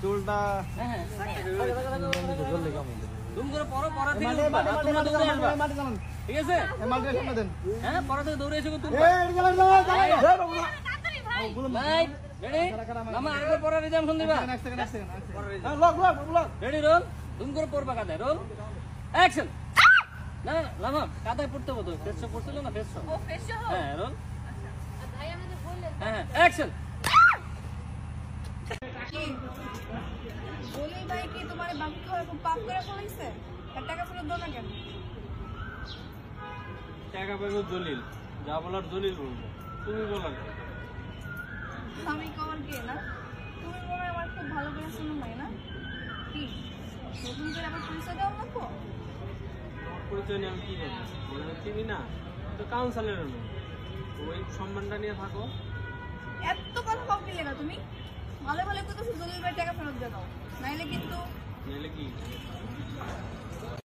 চুলটা তুমি করে পড়ো, পড়া থেকে ঠিক আছে? হ্যাঁ, পড়া থেকে দৌড়ে এসে তুমি আরেকবার পড়া রিজাম শুন দিবা। রেডি রোল, তুমি করে পড়বা কাদায়, রোল অ্যাকশন। না লামা কাদায় পড়তে হতো, ফেস শো পড়ছিল না, ফেস শো। হ্যাঁ রোল, হ্যাঁ অ্যাকশন। বলি ভাই কি তোমার বাকি খাওয়া খুব পাপ করে ফেলাইছে? আর টাকা ফেরত দাও না কেন? টাকা পাবো দলিল, যা বলার দলিল বলবো, তুমি বলার কি? আমি কমার কে না? তুমি মনে হয় আমার খুব ভালো করে শুনো নাই না? কি নতুন করে আবার পরিচয় দেওয়া লাগবো? তোমার পরিচয় নিয়ে আমি কি করবো? বলে চিনি না, তো কাউন্সিলরের নয়, ওই সম্মানটা নিয়ে থাকো। এত কথা কম দিলে না তুমি? ভালো ভালো কথা শুধু টাকা ফেরত দিয়ে দাও, নাইলে কিন্তু নাহলে কি